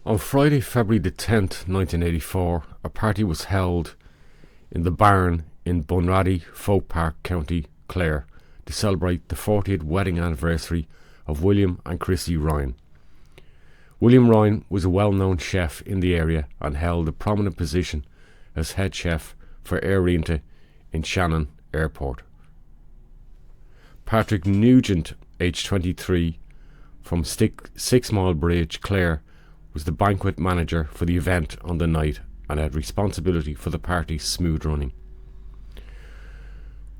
On Friday, February the 10th, 1984, a party was held in the barn in Bunratty Folk Park, County Clare, to celebrate the 40th wedding anniversary of William and Chrissie Ryan. William Ryan was a well-known chef in the area and held a prominent position as head chef for Aer Rianta in Shannon Airport. Patrick Nugent, aged 23, from Sixmilebridge, Clare, was the banquet manager for the event on the night and had responsibility for the party's smooth running.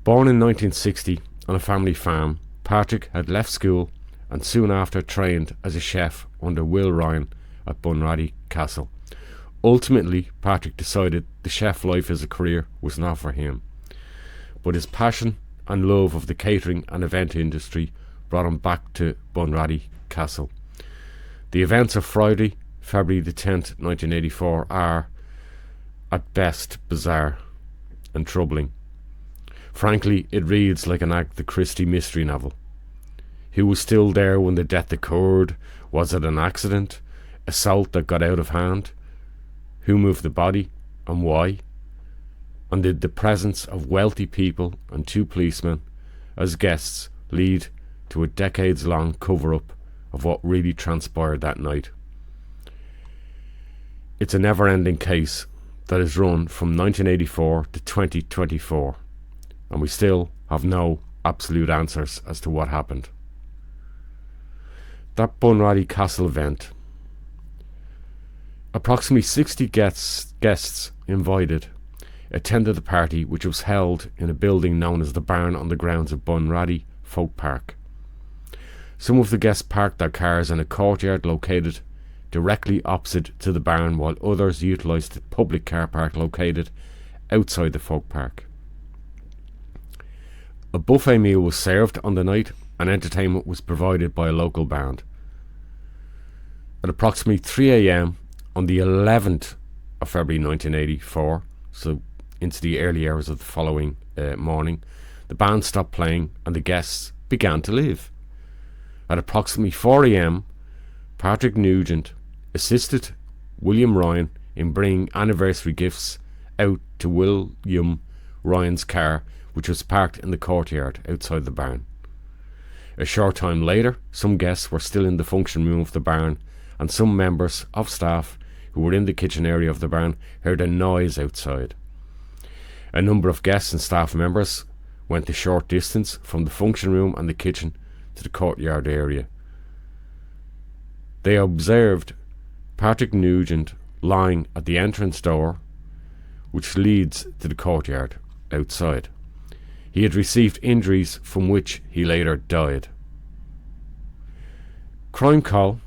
Born in 1960 on a family farm, Patrick had left school and soon after trained as a chef under Will Ryan at Bunratty Castle. Ultimately, Patrick decided the chef life as a career was not for him, but his passion and love of the catering and event industry brought him back to Bunratty Castle. The events of Friday, February the 10th, 1984 are, at best, bizarre and troubling. Frankly, it reads like an Agatha Christie mystery novel. Who was still there when the death occurred? Was it an accident? Assault that got out of hand? Who moved the body and why? And did the presence of wealthy people and two policemen as guests lead to a decades-long cover-up of what really transpired that night? It's a never-ending case that is run from 1984 to 2024, and we still have no absolute answers as to what happened. That Bunratty Castle event, approximately 60 guests invited attended the party, which was held in a building known as the Barn on the grounds of Bunratty Folk Park. Some of the guests parked their cars in a courtyard located directly opposite to the barn, while others utilised the public car park located outside the folk park. A buffet meal was served on the night and entertainment was provided by a local band. At approximately 3 a.m. on the 11th of February 1984, so into the early hours of the following morning, the band stopped playing and the guests began to leave. At approximately 4 a.m, Patrick Nugent assisted William Ryan in bringing anniversary gifts out to William Ryan's car, which was parked in the courtyard outside the barn. A short time later, some guests were still in the function room of the barn, and some members of staff who were in the kitchen area of the barn heard a noise outside. A number of guests and staff members went a short distance from the function room and the kitchen to the courtyard area. They observed Patrick Nugent lying at the entrance door, which leads to the courtyard outside. He had received injuries from which he later died. Crime Call,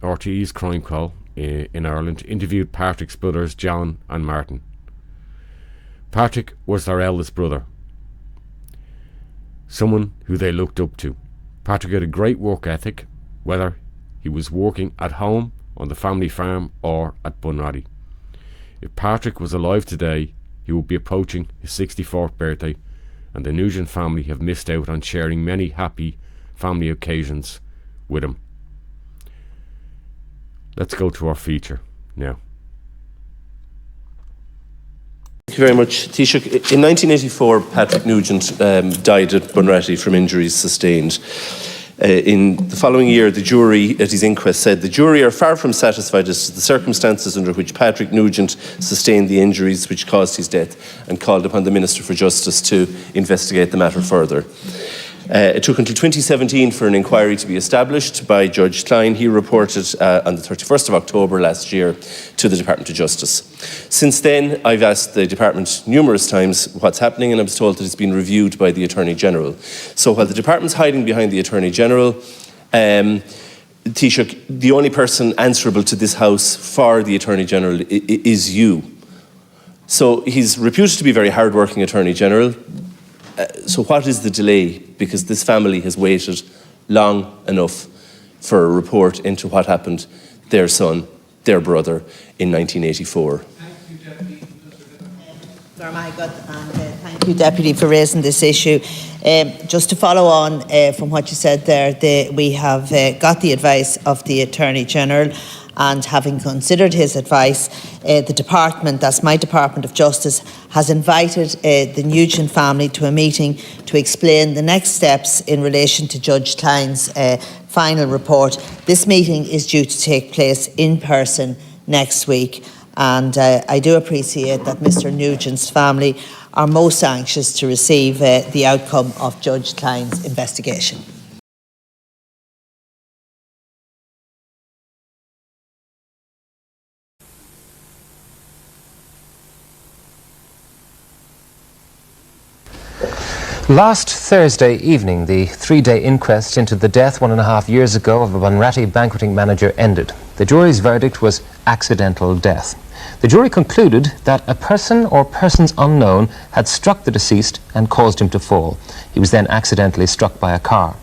RTE's Crime Call in Ireland, interviewed Patrick's brothers John and Martin. Patrick was their eldest brother, someone who they looked up to. Patrick had a great work ethic, whether he was working at home, on the family farm, or at Bunratty. If Patrick was alive today, he would be approaching his 64th birthday, and the Nugent family have missed out on sharing many happy family occasions with him. Let's go to our feature now. Thank you very much, Taoiseach. In 1984, Patrick Nugent died at Bunratty from injuries sustained. In the following year, the jury at his inquest said the jury are far from satisfied as to the circumstances under which Patrick Nugent sustained the injuries which caused his death, and called upon the Minister for Justice to investigate the matter further. It took until 2017 for an inquiry to be established by Judge Klein. He reported on the 31st of October last year to the Department of Justice. Since then, I've asked the Department numerous times what's happening, and I was told that it's been reviewed by the Attorney General. So while the Department's hiding behind the Attorney General, Taoiseach, the only person answerable to this House for the Attorney General is you. So he's reputed to be a very hard-working Attorney General. So what is the delay? Because this family has waited long enough for a report into what happened, their son, their brother, in 1984. Thank you, Deputy, for raising this issue. Just to follow on from what you said there, we have got the advice of the Attorney General, and having considered his advice, the department, that's my Department of Justice, has invited the Nugent family to a meeting to explain the next steps in relation to Judge Klein's final report. This meeting is due to take place in person next week, and I do appreciate that Mr. Nugent's family are most anxious to receive the outcome of Judge Klein's investigation. Last Thursday evening, the three-day inquest into the death 1.5 years ago of a Bunratty banqueting manager ended. The jury's verdict was accidental death. The jury concluded that a person or persons unknown had struck the deceased and caused him to fall. He was then accidentally struck by a car.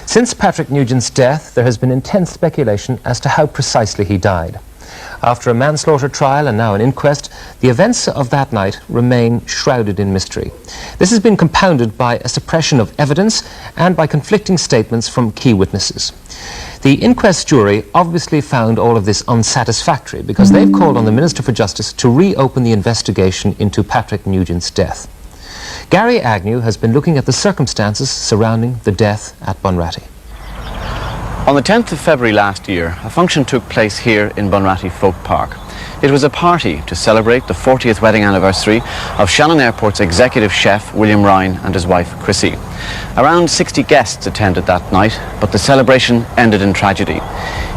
Since Patrick Nugent's death, there has been intense speculation as to how precisely he died. After a manslaughter trial and now an inquest, the events of that night remain shrouded in mystery. This has been compounded by a suppression of evidence and by conflicting statements from key witnesses. The inquest jury obviously found all of this unsatisfactory because they've called on the Minister for Justice to reopen the investigation into Patrick Nugent's death. Gary Agnew has been looking at the circumstances surrounding the death at Bunratty. On the 10th of February last year, a function took place here in Bunratty Folk Park. It was a party to celebrate the 40th wedding anniversary of Shannon Airport's executive chef, William Ryan, and his wife, Chrissie. Around 60 guests attended that night, but the celebration ended in tragedy.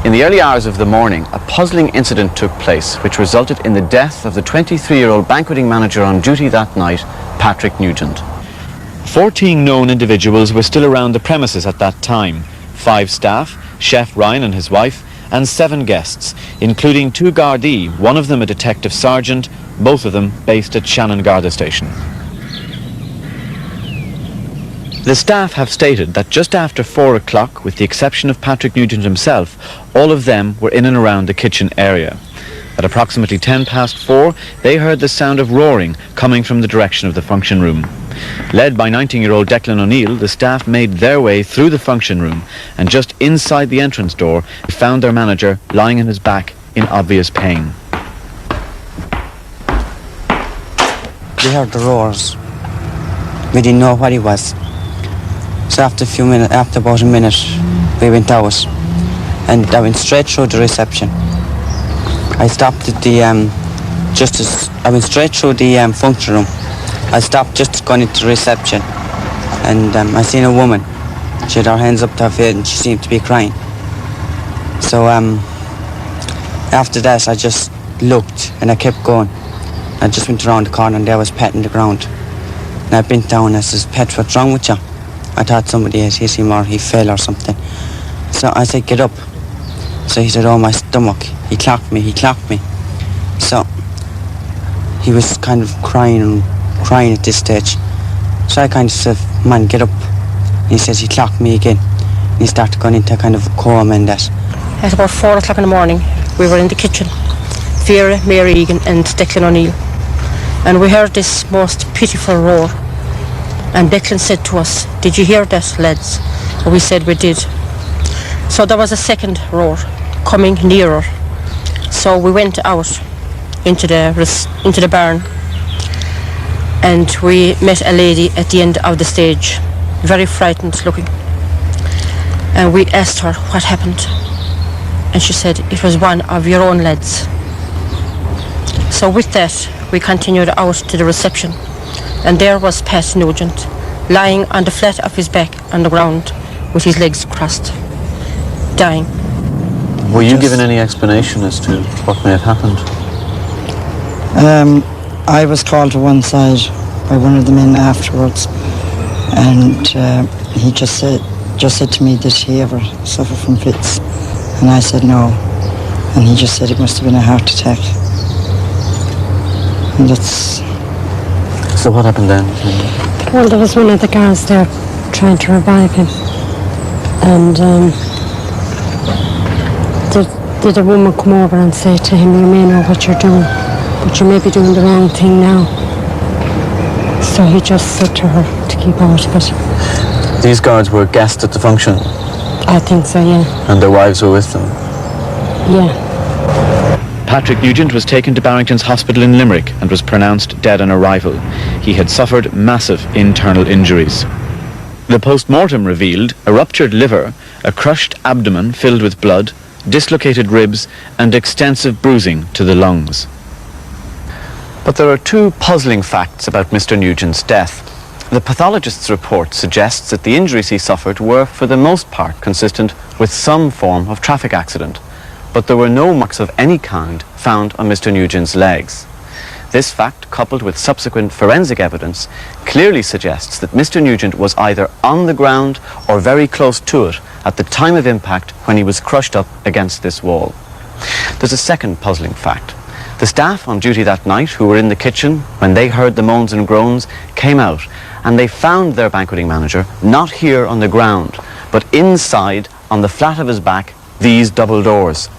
In the early hours of the morning, a puzzling incident took place, which resulted in the death of the 23-year-old banqueting manager on duty that night, Patrick Nugent. 14 known individuals were still around the premises at that time. 5 staff, Chef Ryan and his wife, and 7 guests, including 2 Gardaí, one of them a detective sergeant, both of them based at Shannon Garda Station. The staff have stated that just after 4 o'clock, with the exception of Patrick Nugent himself, all of them were in and around the kitchen area. At approximately 4:10, they heard the sound of roaring coming from the direction of the function room. Led by 19-year-old Declan O'Neill, the staff made their way through the function room, and just inside the entrance door, they found their manager lying on his back in obvious pain. We heard the roars. We didn't know what it was. So after about a minute, we went out, and I went straight through the reception. I stopped at the I went straight through the function room. I stopped just going into the reception, and I seen a woman. She had her hands up to her face, and she seemed to be crying. So after that, I just looked, and I kept going. I just went around the corner, and there was Pat in the ground. And I bent down, and I said, "Pat, what's wrong with you?" I thought somebody had hit him or he fell or something. So I said, "Get up." So he said, "Oh, my stomach." He clocked me. So he was kind of crying at this stage. So I kind of said, "Man, get up." And he says he clocked me again. And he started going into kind of a coma and that. At about 4 o'clock in the morning, we were in the kitchen. Vera, Mary Egan and Declan O'Neill. And we heard this most pitiful roar. And Declan said to us, "Did you hear that, lads?" And we said we did. So there was a second roar coming nearer. So we went out into the barn, and we met a lady at the end of the stage, very frightened looking. And we asked her what happened, and she said it was one of your own lads. So with that, we continued out to the reception, and there was Pat Nugent, lying on the flat of his back on the ground with his legs crossed, dying. Were you given any explanation as to what may have happened? I was called to one side by one of the men afterwards, and he just said to me, "Did he ever suffer from fits?" And I said no, and he just said it must have been a heart attack. And that's... So what happened then? Well, there was one of the guards there trying to revive him, and did a woman come over and say to him, "You may know what you're doing, but you may be doing the wrong thing now." So he just said to her to keep out of it. These guards were guests at the function? I think so, yeah. And their wives were with them? Yeah. Patrick Nugent was taken to Barrington's Hospital in Limerick and was pronounced dead on arrival. He had suffered massive internal injuries. The post-mortem revealed a ruptured liver, a crushed abdomen filled with blood, dislocated ribs and extensive bruising to the lungs. But there are two puzzling facts about Mr. Nugent's death. The pathologist's report suggests that the injuries he suffered were, for the most part, consistent with some form of traffic accident, but there were no marks of any kind found on Mr. Nugent's legs. This fact, coupled with subsequent forensic evidence, clearly suggests that Mr. Nugent was either on the ground or very close to it at the time of impact when he was crushed up against this wall. There's a second puzzling fact. The staff on duty that night who were in the kitchen when they heard the moans and groans came out and they found their banqueting manager not here on the ground but inside on the flat of his back these double doors.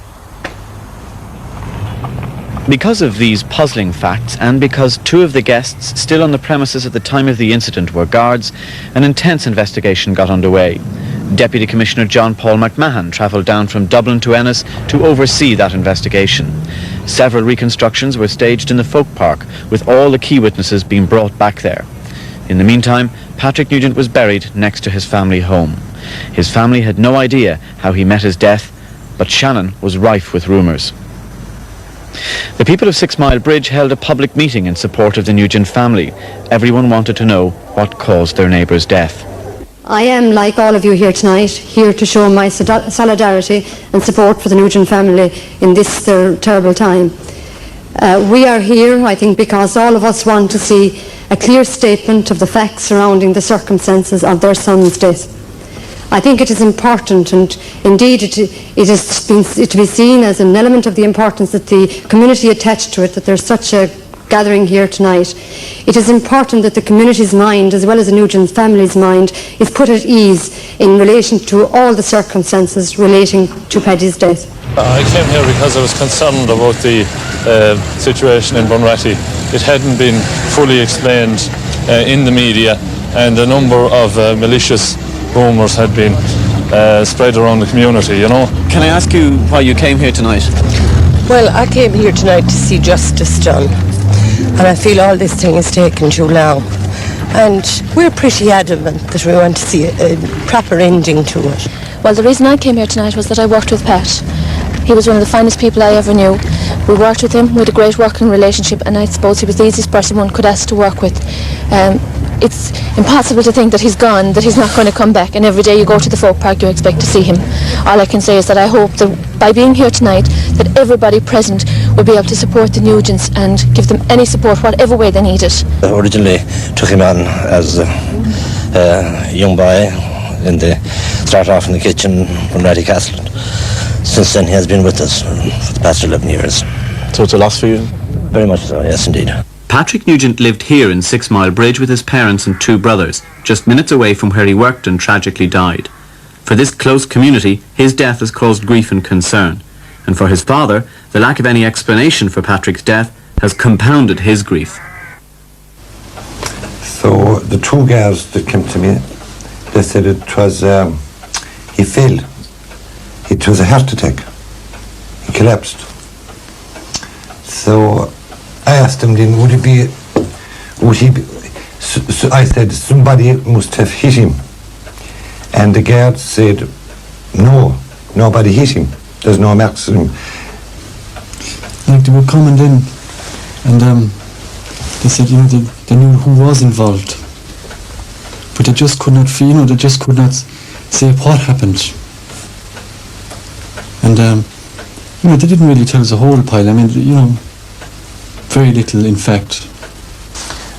Because of these puzzling facts and because two of the guests still on the premises at the time of the incident were guards, an intense investigation got underway. Deputy Commissioner John Paul McMahon travelled down from Dublin to Ennis to oversee that investigation. Several reconstructions were staged in the Folk Park, with all the key witnesses being brought back there. In the meantime, Patrick Nugent was buried next to his family home. His family had no idea how he met his death, but Shannon was rife with rumours. The people of Sixmilebridge held a public meeting in support of the Nugent family. Everyone wanted to know what caused their neighbour's death. I am, like all of you here tonight, here to show my solidarity and support for the Nugent family in this terrible time. We are here, I think, because all of us want to see a clear statement of the facts surrounding the circumstances of their son's death. I think it is important, and indeed it has been to be seen as an element of the importance that the community attached to it, that there's such a gathering here tonight. It is important that the community's mind, as well as the Nugent family's mind, is put at ease in relation to all the circumstances relating to Paddy's death. I came here because I was concerned about the situation in Bunratty. It hadn't been fully explained in the media, and a number of malicious rumours had been spread around the community, you know. Can I ask you why you came here tonight? Well, I came here tonight to see justice done, and I feel all this thing is taking too long. And we're pretty adamant that we want to see a proper ending to it. Well, the reason I came here tonight was that I worked with Pat. He was one of the finest people I ever knew. We worked with him, we had a great working relationship, and I suppose he was the easiest person one could ask to work with. It's impossible to think that he's gone, that he's not going to come back, and every day you go to the Folk Park you expect to see him. All I can say is that I hope that by being here tonight that everybody present will be able to support the Nugents and give them any support whatever way they need it. I originally took him on as a young boy started off in the kitchen from Bunratty Castle. Since then he has been with us for the past 11 years. So it's a loss for you? Very much so, yes indeed. Patrick Nugent lived here in Sixmilebridge with his parents and two brothers, just minutes away from where he worked and tragically died. For this close community, his death has caused grief and concern. And for his father, the lack of any explanation for Patrick's death has compounded his grief. So the two girls that came to me, they said it was, he fell. It was a heart attack. He collapsed. So I asked him then, would he be, so I said, somebody must have hit him. And the guard said, no, nobody hit him. There's no marks on him. Like they were coming in, and they said, you know, they knew who was involved. But they just could not feel, they just could not say what happened. And, you know, they didn't really tell us a whole pile. I mean, you know, very little, in fact.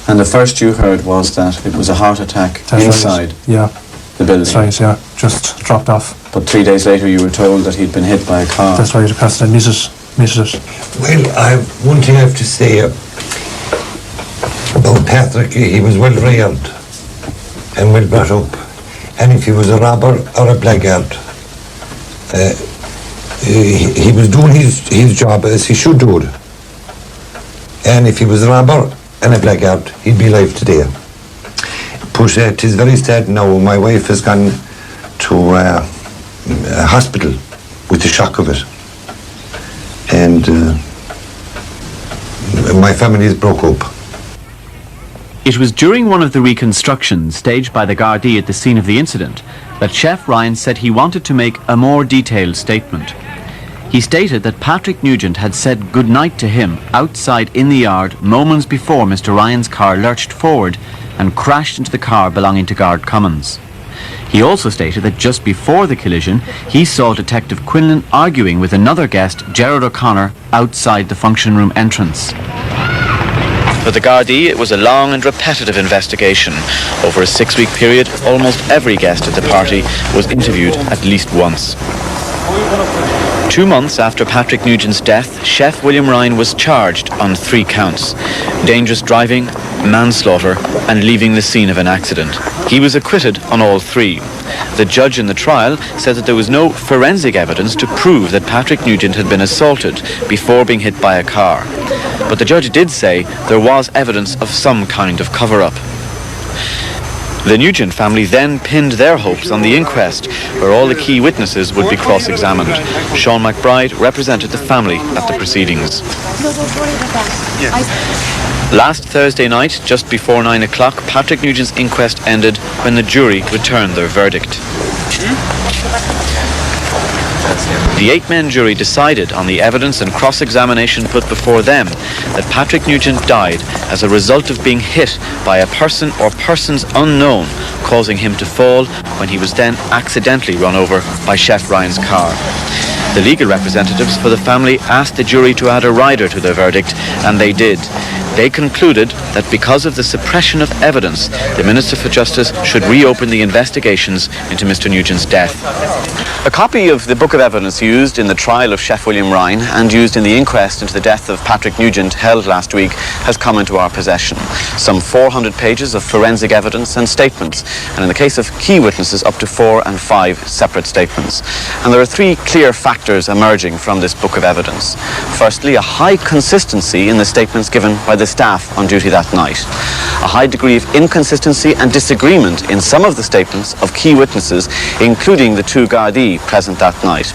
And the first you heard was that it was a heart attack inside the building? That's right, yeah, just dropped off. But 3 days later you were told that he'd been hit by a car? That's right, the person misses it. Well, one thing I have to say about Patrick, he was well reared and well brought up. And if he was a robber or a blackguard, he was doing his job as he should do it. And if he was a robber and a blackguard, he'd be alive today. But it is very sad now. My wife has gone to a hospital with the shock of it. And my family is broke up. It was during one of the reconstructions staged by the Gardaí at the scene of the incident that Chef Ryan said he wanted to make a more detailed statement. He stated that Patrick Nugent had said goodnight to him outside in the yard moments before Mr. Ryan's car lurched forward and crashed into the car belonging to Guard Cummins. He also stated that just before the collision, he saw Detective Quinlan arguing with another guest, Gerard O'Connor, outside the function room entrance. For the Gardaí, it was a long and repetitive investigation. Over a 6-week period, almost every guest at the party was interviewed at least once. 2 months after Patrick Nugent's death, Chef William Ryan was charged on 3 counts: dangerous driving, manslaughter, and leaving the scene of an accident. He was acquitted on all 3. The judge in the trial said that there was no forensic evidence to prove that Patrick Nugent had been assaulted before being hit by a car. But the judge did say there was evidence of some kind of cover-up. The Nugent family then pinned their hopes on the inquest, where all the key witnesses would be cross-examined. Sean McBride represented the family at the proceedings. Last Thursday night, just before 9 o'clock, Patrick Nugent's inquest ended when the jury returned their verdict. The 8-man jury decided on the evidence and cross-examination put before them that Patrick Nugent died as a result of being hit by a person or persons unknown, causing him to fall when he was then accidentally run over by Chef Ryan's car. The legal representatives for the family asked the jury to add a rider to their verdict, and they did. They concluded that because of the suppression of evidence, the Minister for Justice should reopen the investigations into Mr. Nugent's death. A copy of the book of evidence used in the trial of Chef William Ryan and used in the inquest into the death of Patrick Nugent held last week has come into our possession. Some 400 pages of forensic evidence and statements, and in the case of key witnesses up to 4 and 5 separate statements. And there are 3 clear factors emerging from this book of evidence. Firstly, a high consistency in the statements given by the staff on duty that night. A high degree of inconsistency and disagreement in some of the statements of key witnesses, including the 2 Gardaí present that night.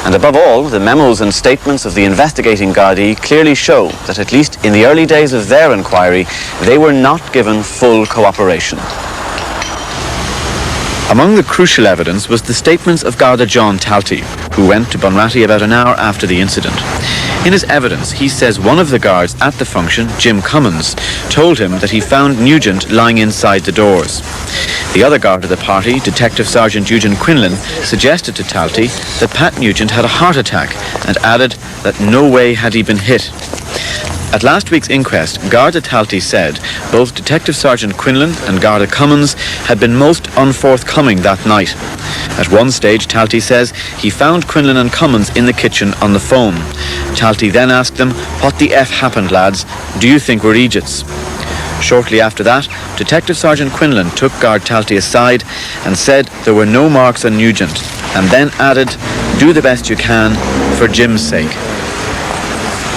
And above all, the memos and statements of the investigating Gardaí clearly show that at least in the early days of their inquiry, they were not given full cooperation. Among the crucial evidence was the statements of Garda John Talty, who went to Bunratty about an hour after the incident. In his evidence, he says one of the guards at the function, Jim Cummins, told him that he found Nugent lying inside the doors. The other guard of the party, Detective Sergeant Eugene Quinlan, suggested to Talty that Pat Nugent had a heart attack and added that no way had he been hit. At last week's inquest, Garda Talty said both Detective Sergeant Quinlan and Garda Cummins had been most unforthcoming that night. At one stage, Talty says he found Quinlan and Cummins in the kitchen on the phone. Talty then asked them, "What the F happened, lads? Do you think we're idiots?" Shortly after that, Detective Sergeant Quinlan took Guard Talty aside and said there were no marks on Nugent, and then added, "Do the best you can for Jim's sake."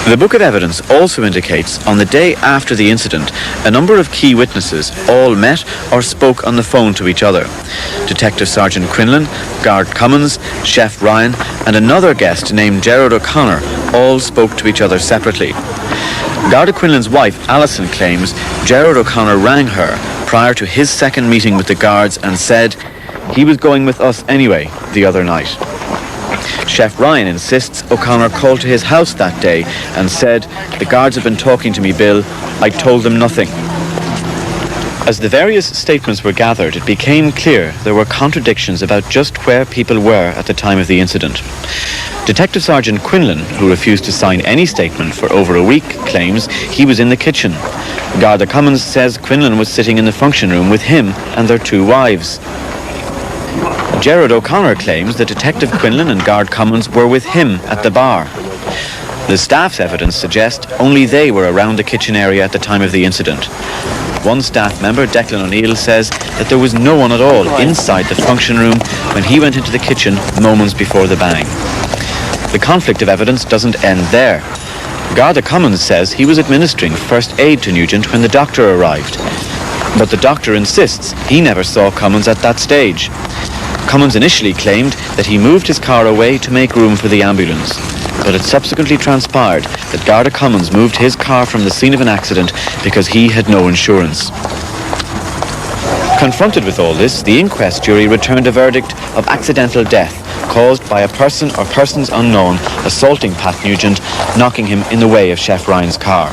The book of evidence also indicates on the day after the incident, a number of key witnesses all met or spoke on the phone to each other. Detective Sergeant Quinlan, Guard Cummins, Chef Ryan, and another guest named Gerard O'Connor all spoke to each other separately. Garda Quinlan's wife, Alison, claims Gerard O'Connor rang her prior to his second meeting with the guards and said he was going with us anyway the other night. Chef Ryan insists O'Connor called to his house that day and said, "The guards have been talking to me, Bill. I told them nothing." As the various statements were gathered, it became clear there were contradictions about just where people were at the time of the incident. Detective Sergeant Quinlan, who refused to sign any statement for over a week, claims he was in the kitchen. Garda Cummins says Quinlan was sitting in the function room with him and their 2 wives. Gerard O'Connor claims that Detective Quinlan and Guard Cummins were with him at the bar. The staff's evidence suggests only they were around the kitchen area at the time of the incident. One staff member, Declan O'Neill, says that there was no one at all inside the function room when he went into the kitchen moments before the bang. The conflict of evidence doesn't end there. Garda Cummins says he was administering first aid to Nugent when the doctor arrived. But the doctor insists he never saw Cummins at that stage. Cummins initially claimed that he moved his car away to make room for the ambulance. but it subsequently transpired that Garda Cummins moved his car from the scene of an accident because he had no insurance. Confronted with all this, the inquest jury returned a verdict of accidental death caused by a person or persons unknown assaulting Pat Nugent, knocking him in the way of Chef Ryan's car.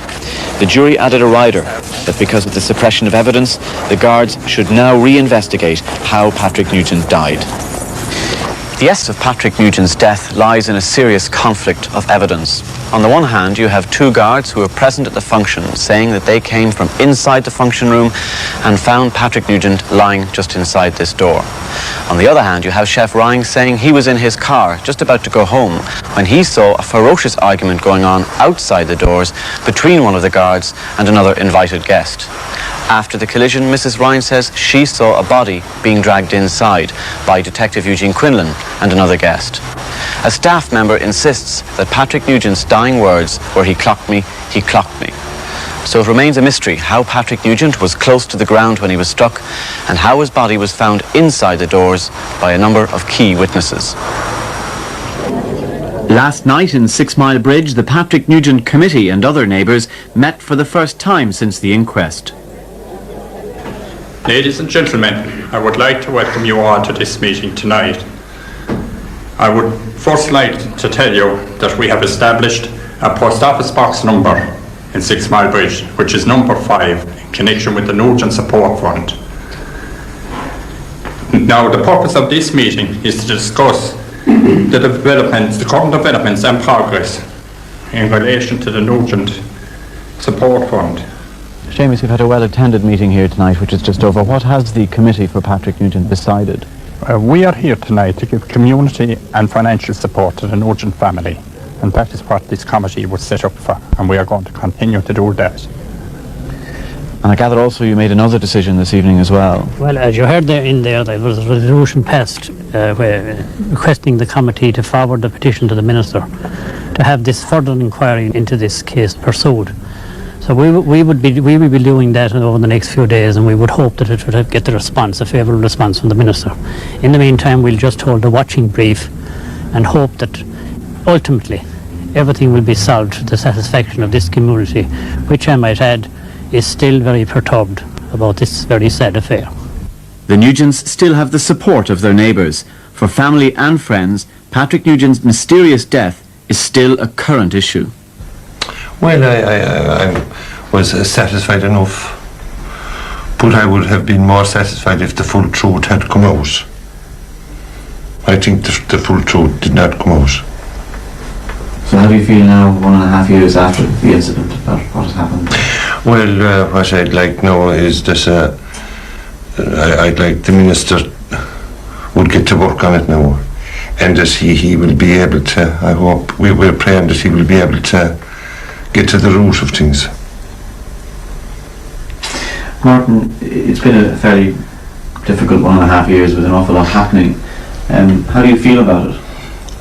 The jury added a rider that because of the suppression of evidence, the guards should now re-investigate how Patrick Nugent died. The essence of Patrick Nugent's death lies in a serious conflict of evidence. On the one hand, you have two guards who were present at the function saying that they came from inside the function room and found Patrick Nugent lying just inside this door. On the other hand, you have Chef Ryan saying he was in his car just about to go home when he saw a ferocious argument going on outside the doors between one of the guards and another invited guest. After the collision, Mrs. Ryan says she saw a body being dragged inside by Detective Eugene Quinlan and another guest. A staff member insists that Patrick Nugent's dying words were, "He clocked me, he clocked me." So it remains a mystery how Patrick Nugent was close to the ground when he was struck and how his body was found inside the doors by a number of key witnesses. Last night in Sixmilebridge, the Patrick Nugent Committee and other neighbours met for the first time since the inquest. Ladies and gentlemen, I would like to welcome you all to this meeting tonight. I would first like to tell you that we have established a post office box number in Sixmilebridge, which is number 5, in connection with the Nugent Support Fund. Now, the purpose of this meeting is to discuss the current developments and progress in relation to the Nugent Support Fund. Seamus, you've had a well-attended meeting here tonight, which is just over. What has the Committee for Patrick Nugent decided? We are here tonight to give community and financial support to the Nugent family, and that is what this committee was set up for, and we are going to continue to do that. And I gather also you made another decision this evening as well. Well, as you heard there was a resolution passed requesting the committee to forward the petition to the Minister to have this further inquiry into this case pursued. So we would be doing that over the next few days, and we would hope that it would get a favourable response from the Minister. In the meantime, we'll just hold a watching brief and hope that ultimately everything will be solved to the satisfaction of this community, which I might add is still very perturbed about this very sad affair. The Nugents still have the support of their neighbours. For family and friends, Patrick Nugent's mysterious death is still a current issue. Well, I was satisfied enough, but I would have been more satisfied if the full truth had come out. I think the full truth did not come out. So how do you feel now, 1.5 years after the incident, about what has happened? Well, what I'd like now is that I'd like the Minister would get to work on it now, and that he will be able to, I hope, we're praying that he will be able to get to the root of things. Martin, it's been a fairly difficult 1.5 years with an awful lot happening. How do you feel about it?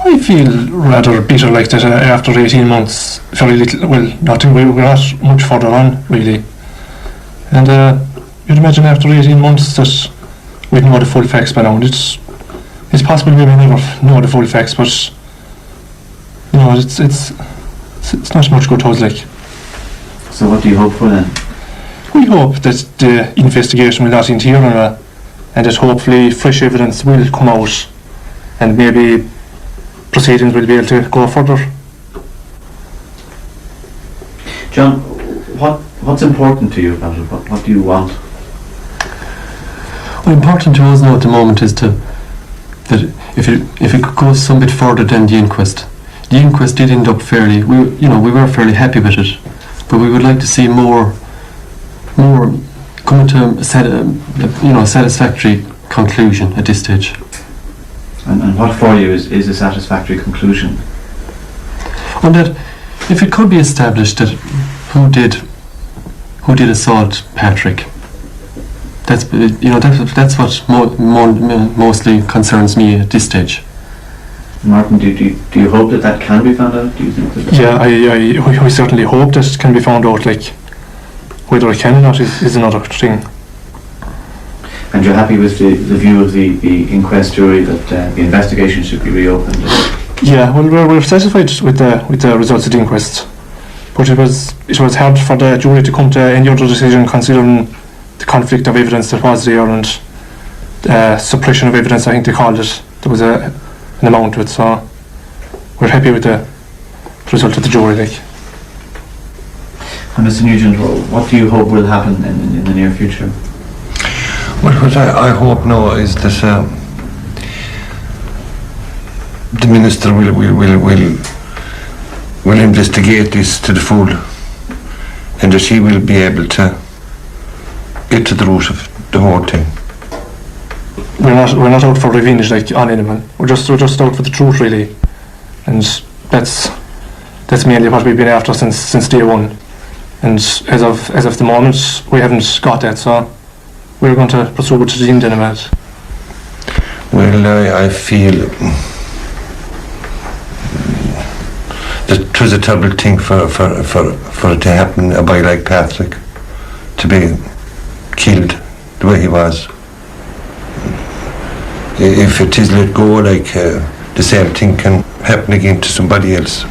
I feel rather bitter like that after 18 months, very little, well, nothing, we're not much further on, really. And you'd imagine after 18 months that we'd know the full facts by now. It's possible we may never know the full facts, but, you know, it's not much good to us, like. So what do you hope for then? We hope that the investigation will not end here, and that hopefully fresh evidence will come out, and maybe proceedings will be able to go further. John, what's important to you about it? What do you want? Well, important to us now at the moment is that if it goes some bit further than the inquest. The inquest did end up fairly, we were fairly happy with it, but we would like to see more coming to a satisfactory conclusion at this stage. And what for you is a satisfactory conclusion? And that if it could be established that who did assault Patrick, that's what mostly concerns me at this stage. Martin, do you hope that can be found out? Do you think that? Yeah, we certainly hope that it can be found out. Like, whether it can or not is another thing. And you're happy with the view of the inquest jury that the investigation should be reopened? Yeah, well, we're satisfied with the results of the inquest, but it was hard for the jury to come to any other decision considering the conflict of evidence that was there and suppression of evidence, I think they called it. There was an amount to it, so we're happy with the result of the jury. And Mr. Nugent, what do you hope will happen in the near future? Well, what I hope now is that the minister will investigate this to the full, and that he will be able to get to the root of the whole thing. We're not out for revenge on anyone. We're just out for the truth, really, and that's mainly what we've been after since day one. And as of the moment, we haven't got that, so we're going to pursue to the end of it. Well, I feel that it was a terrible thing for it to happen. A boy like Patrick to be killed the way he was. If it is let go, the same thing can happen again to somebody else.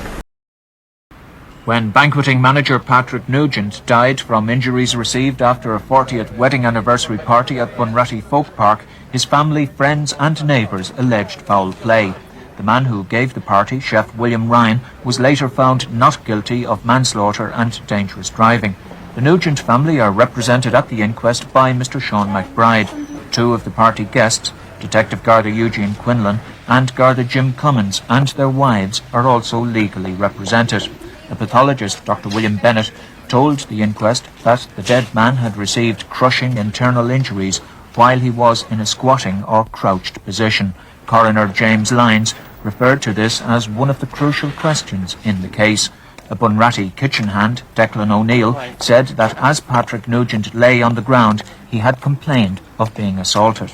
When banqueting manager Patrick Nugent died from injuries received after a 40th wedding anniversary party at Bunratty Folk Park, his family, friends and neighbours alleged foul play. The man who gave the party, Chef William Ryan, was later found not guilty of manslaughter and dangerous driving. The Nugent family are represented at the inquest by Mr. Sean McBride. Two of the party guests, Detective Garda Eugene Quinlan and Garda Jim Cummins, and their wives are also legally represented. A pathologist, Dr. William Bennett, told the inquest that the dead man had received crushing internal injuries while he was in a squatting or crouched position. Coroner James Lyons referred to this as one of the crucial questions in the case. A Bunratty kitchen hand, Declan O'Neill, said that as Patrick Nugent lay on the ground, he had complained of being assaulted.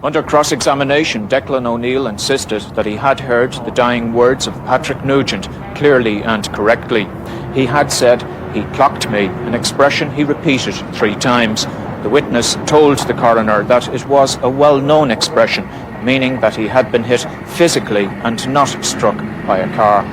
Under cross-examination, Declan O'Neill insisted that he had heard the dying words of Patrick Nugent clearly and correctly. He had said, "He clocked me," an expression he repeated 3 times. The witness told the coroner that it was a well-known expression, meaning that he had been hit physically and not struck by a car.